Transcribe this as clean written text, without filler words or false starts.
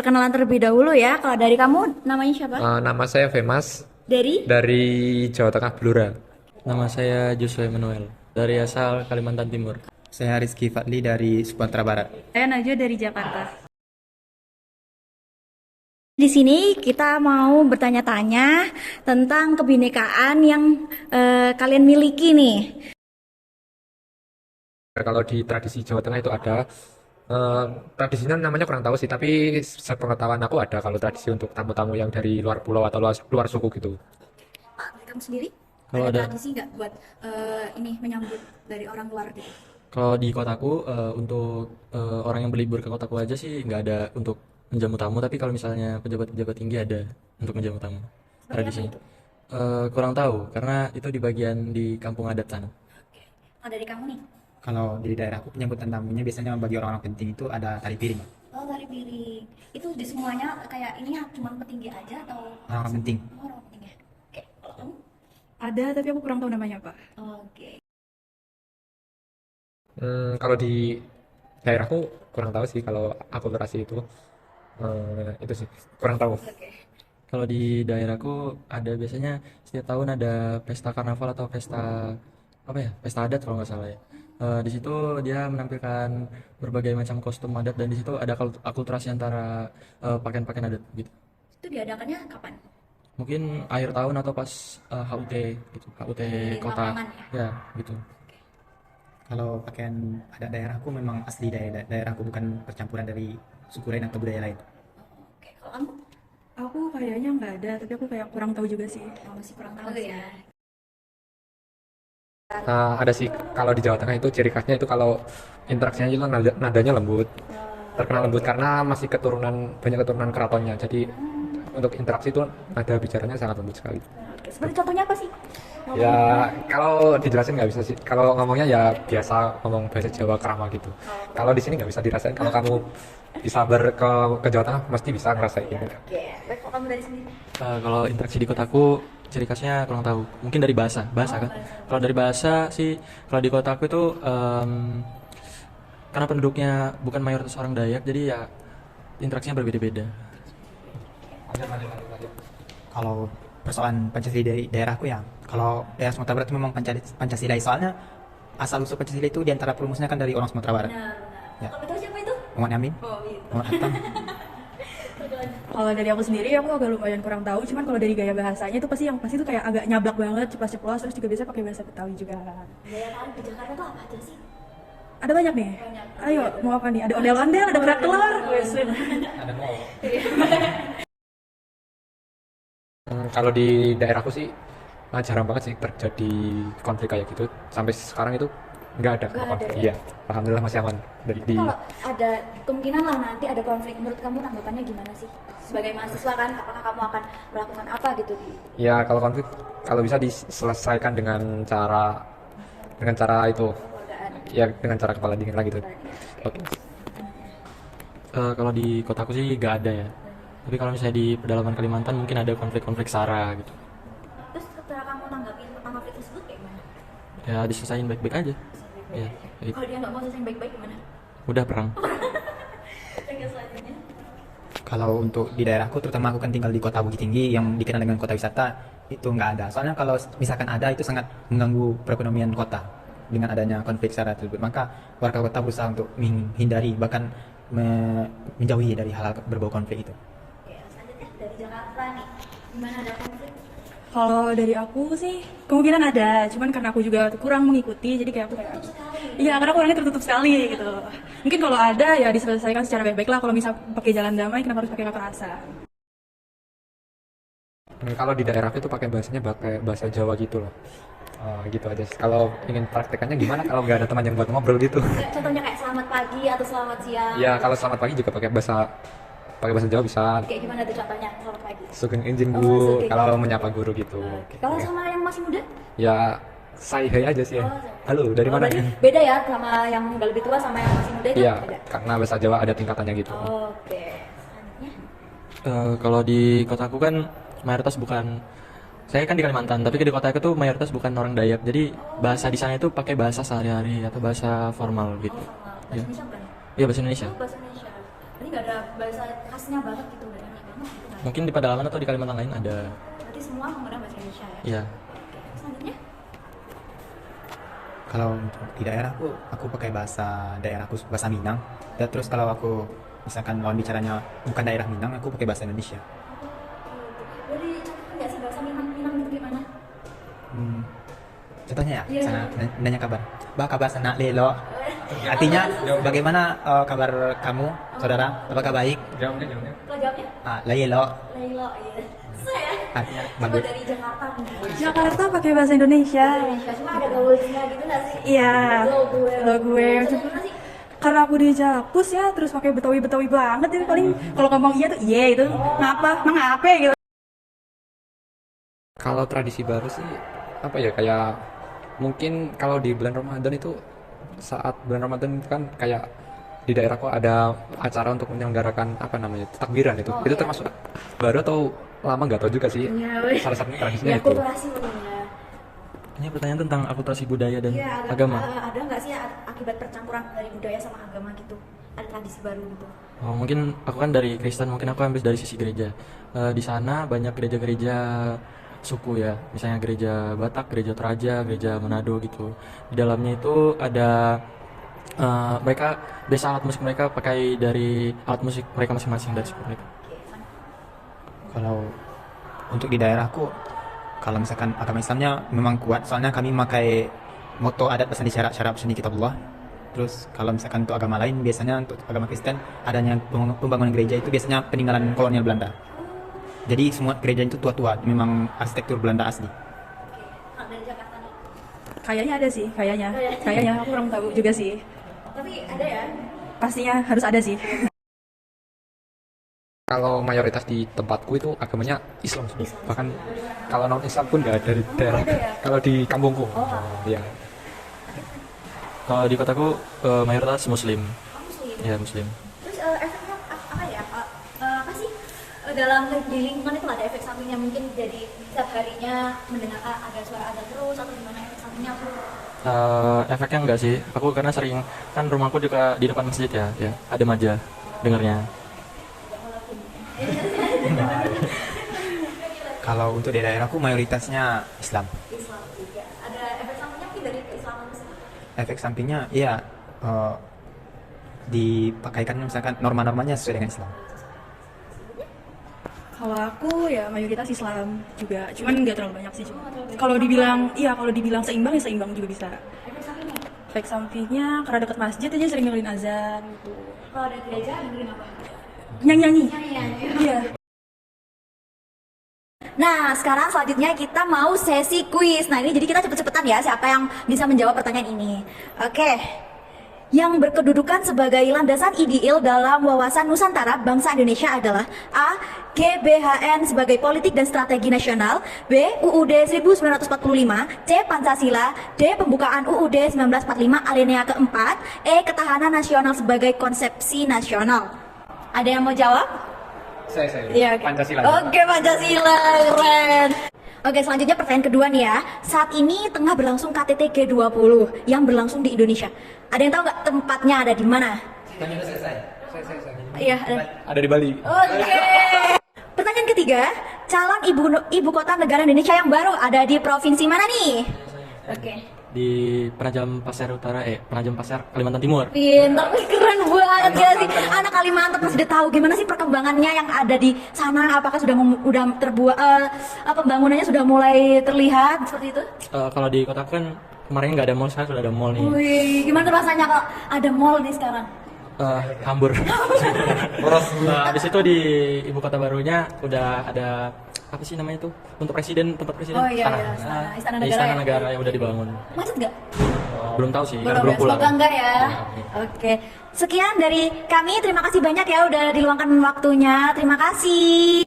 perkenalan terlebih dahulu ya. Kalau dari kamu namanya siapa? Nama saya Femas Dari? dari Jawa Tengah Blora. Nama saya Joshua Emmanuel dari asal Kalimantan Timur. Saya Rizky Fadli dari Sumatera Barat. Saya Najwa dari Jakarta. Di sini kita mau bertanya-tanya tentang kebinekaan yang kalian miliki nih. Kalau di tradisi Jawa Tengah itu ada tradisinya namanya kurang tahu sih, tapi sepengetahuan aku ada kalau tradisi untuk tamu-tamu yang dari luar pulau atau luar suku gitu. Pak, dari kamu sendiri Kalau ada ada, tradisi nggak buat ini menyambut dari orang luar gitu? kalau di kotaku untuk orang yang berlibur ke kotaku aja sih nggak ada untuk menjamu tamu, tapi kalau misalnya pejabat-pejabat tinggi ada untuk menjamu tamu. Seperti apa Tradisinya. itu? Kurang tahu karena itu di bagian di kampung adat sana. Oke. Kalau dari kamu nih? Kalau di daerahku penyambutan tamunya biasanya bagi orang-orang penting itu ada tali piring. Oh, dari piring. Itu di semuanya kayak ini cuma petinggi aja atau Orang-orang penting. oh, orang penting ya? Oke. Kalau kamu? Ada tapi aku kurang tahu namanya Pak. Oke. Kalau di daerahku kurang tahu sih kalau akulturasi itu sih kurang tahu. Oke. Kalau di daerahku ada biasanya setiap tahun ada pesta karnaval atau pesta apa ya? Pesta adat kalau nggak salah ya. Di situ dia menampilkan berbagai macam kostum adat dan di situ ada akulturasi antara pakaian-pakaian adat gitu. Itu diadakannya kapan? Mungkin akhir tahun atau pas HUT gitu, HUT Di kota. lapangan ya? Ya, gitu. Kalau pakaian adat daerahku memang asli daerahku, bukan percampuran dari suku lain atau budaya lain. Oke. Kalau kamu? Aku kayaknya nggak ada, tapi aku kayak kurang tahu juga sih. Oh, masih kurang tahu ya. Ada sih kalau di Jawa Tengah itu ciri khasnya itu kalau interaksinya itu nadanya lembut, terkenal lembut karena masih banyak keturunan keratonnya. Jadi untuk interaksi itu nada bicaranya sangat lembut sekali. Oke. Seperti contohnya apa sih? Ya kalau dijelasin nggak bisa sih. Kalau ngomongnya ya biasa ngomong bahasa Jawa krama gitu. Kalau di sini nggak bisa dirasain. Kalau kamu bisa ke Jawa Tengah mesti bisa ngerasain. Oke. Baik, kalau kamu dari sendiri? Kalau interaksi di kotaku ciri khasnya kurang tahu. Mungkin dari bahasa kan. Kalau dari bahasa sih, kalau di kotaku itu karena penduduknya bukan mayoritas orang Dayak, jadi ya interaksinya berbeda-beda. Kalau persoalan Pancasila di daerahku ya, kalau daerah Sumatera Barat itu memang Pancasilais, soalnya asal usul Pancasila itu diantara perumusnya kan dari orang Sumatera Barat. Benar. Ya. Kalau itu siapa itu? Muhammad Amin, Oh, gitu. Muhammad Hatta. Kalau dari aku sendiri aku agak lumayan kurang tahu, cuman kalau dari gaya bahasanya itu pasti itu kayak agak nyablak banget, ceplas-ceplos, terus juga biasa pakai bahasa Betawi juga. Daya tarik di Jakarta tuh apa aja sih? Ada banyak nih. Ayo, mau apa nih? Ada ondel-ondel, ada kerak telur. Wes. Kalau di daerahku sih jarang banget sih terjadi konflik kayak gitu. Sampai sekarang itu nggak ada Nggak konflik. ada ya? Iya, alhamdulillah masih aman dari Tapi kalau ada kemungkinan lah nanti ada konflik, menurut kamu tanggapannya gimana sih? Sebagai mahasiswa kan, apakah kamu akan melakukan apa gitu di Ya kalau konflik kalau bisa diselesaikan dengan cara itu keluargaan? ya dengan cara kepala dingin lah gitu. Oke. Kalau di kotaku sih nggak ada ya. Tapi kalau misalnya di pedalaman Kalimantan mungkin ada konflik-konflik SARA gitu. Terus cara kamu nanggapin tentang konflik tersebut kayak gimana? Ya diselesain baik-baik aja. Ya, gitu. Kalau dia nggak mau selesai baik-baik gimana? Udah perang. Oke, selanjutnya. Kalau untuk di daerahku, terutama aku kan tinggal di kota Bukit Tinggi yang dikenal dengan kota wisata, itu nggak ada. Soalnya kalau misalkan ada itu sangat mengganggu perekonomian kota dengan adanya konflik SARA tersebut. Maka warga kota berusaha untuk menghindari bahkan menjauhi dari hal berbau konflik itu. Oke, selanjutnya dari Jakarta nih. Gimana ada konflik? Kalau dari aku sih kemungkinan ada, cuman karena aku juga kurang mengikuti, jadi kayak aku kayak iya, karena aku orangnya tertutup sekali gitu. Mungkin kalau ada ya diselesaikan secara baik-baik lah. Kalau misal pakai jalan damai, kenapa harus pakai kekerasan? Kalau di daerahku itu pakai bahasa Jawa gitu loh. Gitu aja sih. Kalau ingin praktekannya gimana kalau nggak ada teman yang buat ngobrol gitu? Contohnya kayak selamat pagi atau selamat siang. Ya kalau selamat pagi juga pakai bahasa Jawa bisa. Kayak gimana tuh contohnya selamat pagi? Sugeng izin Oh, Bu sugeng. kalau menyapa guru gitu. Kalau sama yang masih muda? Ya say hey aja sih ya. Halo, dari mana? Berarti beda ya sama yang udah lebih tua sama yang masih muda itu Iya, beda. karena bahasa Jawa ada tingkatannya gitu. Oke. Selanjutnya. Kalau di kotaku kan mayoritas bukan, saya kan di Kalimantan, tapi di kotaku tuh mayoritas bukan orang Dayak. Jadi bahasa di sana itu pakai bahasa sehari-hari atau bahasa formal gitu. Bahasa Iya. Indonesia bukan? Iya, bahasa Indonesia. Oh, bahasa Indonesia. Berarti nggak ada bahasa khasnya banget gitu, daerah banget gitu kan? Mungkin di pedalaman atau di Kalimantan lain ada. Berarti semua menggunakan bahasa Indonesia ya? Iya. Selanjutnya? Kalau untuk di daerahku, aku pakai bahasa daerahku, bahasa Minang. Dan terus kalau aku misalkan lawan bicaranya bukan daerah Minang, aku pakai bahasa Indonesia. Boleh contohkan nggak sih bahasa Minang itu gimana? Contohnya ya, Iya. sana nanya kabar. Bah, kabar sana lelo. Artinya bagaimana kabar kamu, saudara? Apakah baik? Jawabnya. Kalau jawabnya? Lelo. Lailo, iya. Saya Artinya coba bagus. dari Jakarta nih. Jakarta pakai bahasa Indonesia. Cuma ada gaulnya gitu nggak sih? Iya. Lo gue. Gimana sih? Karena aku di Jakpus ya, terus pakai Betawi banget itu paling kalau ngomong iya tuh iya itu ngapa, ngapa gitu. Kalau tradisi baru sih apa ya, kayak mungkin kalau di bulan Ramadan itu, saat bulan Ramadan itu kan kayak di daerahku ada acara untuk menyelenggarakan apa namanya, takbiran itu. Itu termasuk baru atau lama nggak tahu juga sih. Salah satunya tradisinya Ya, itu. akulturasi mungkin ya. Ini pertanyaan tentang akulturasi budaya dan Iya, agama. ada nggak sih akibat percampuran dari budaya sama agama gitu? Ada tradisi baru gitu? Oh, mungkin aku kan dari Kristen, mungkin aku ambil dari sisi gereja. Di sana banyak gereja-gereja suku ya, misalnya gereja Batak, gereja Toraja, gereja Manado gitu. Di dalamnya itu ada mereka biasa alat musik mereka pakai dari alat musik mereka masing-masing dari suku mereka. Kalau untuk di daerahku, kalau misalkan agama Islamnya memang kuat, soalnya kami memakai moto adat pesan syarat seni kitabullah. Terus kalau misalkan untuk agama lain, biasanya untuk agama Kristen adanya pembangunan gereja itu biasanya peninggalan kolonial Belanda. Jadi semua gereja itu tua-tua, memang arsitektur Belanda asli. Dari Jakarta nih. Kayaknya ada sih, kayaknya aku kurang tahu juga sih. Tapi ada ya? Pastinya harus ada sih. Kalau mayoritas di tempatku itu agamanya Islam semua. Bahkan kalau non Islam pun nggak ada di daerah. Kalau di kampungku, ya. Kalau di kotaku mayoritas Muslim. Muslim. Ya Muslim. Terus efeknya apa ya? Apa sih? Dalam di lingkungan itu ada efek sampingnya, mungkin jadi setiap harinya mendengar ada suara azan terus atau gimana efek sampingnya apa? Efeknya enggak sih. Aku karena sering, kan rumahku juga di depan masjid ya, ada aja dengarnya. Kalau untuk di daerahku mayoritasnya Islam. Islam juga. Ada efek sampingnya mungkin dari keislaman itu sendiri? Efek sampingnya, iya, dipakaikan misalkan norma-normanya sesuai dengan Islam. Kalau aku ya mayoritas Islam juga, cuman nggak terlalu banyak sih. Kalau dibilang seimbang ya seimbang juga bisa. Efek sampingnya? Efek sampingnya karena dekat masjid aja sering dengerin azan gitu. Kalau ada gereja dengerin apa? Nyanyi. Nyanyi. Iya. Nah, sekarang selanjutnya kita mau sesi kuis. Nah, ini jadi kita cepet-cepetan ya, siapa yang bisa menjawab pertanyaan ini. Oke. Yang berkedudukan sebagai landasan ideal dalam wawasan Nusantara bangsa Indonesia adalah A. GBHN sebagai politik dan strategi nasional, B. UUD 1945, C. Pancasila, D. Pembukaan UUD 1945 alinea keempat, E. Ketahanan nasional sebagai konsepsi nasional. Ada yang mau jawab? Saya. Iya, Pancasila. Oke, Pancasila, keren. Oke, selanjutnya pertanyaan kedua nih ya. Saat ini tengah berlangsung KTT G20 yang berlangsung di Indonesia. Ada yang tahu nggak tempatnya ada di mana? Iya, ada. Ada di Bali. Oke. Pertanyaan ketiga, calon ibu kota negara Indonesia yang baru ada di provinsi mana nih? Oke. Di Penajam Pasir Utara, Penajam Pasir, Kalimantan Timur. Pintar, keren banget gak sih? Anak Kalimantan pasti udah tahu gimana sih perkembangannya yang ada di sana. Apakah udah terbuat, pembangunannya sudah mulai terlihat seperti itu? Kalau di kota kan kemarin nggak ada mall, sekarang sudah ada mall nih. Wih, gimana rasanya kalau ada mall nih sekarang? Hambur. Habis itu di ibu kota barunya udah ada apa sih namanya tuh, untuk presiden, tempat presiden. Oh iya, Sana. iya, Istana Di Negara Istana ya? Negara yang udah dibangun. Macet nggak? Belum tahu sih, karena Belum belum ya, pulang. semoga enggak ya. Oke, sekian dari kami. Terima kasih banyak ya udah diluangkan waktunya. Terima kasih.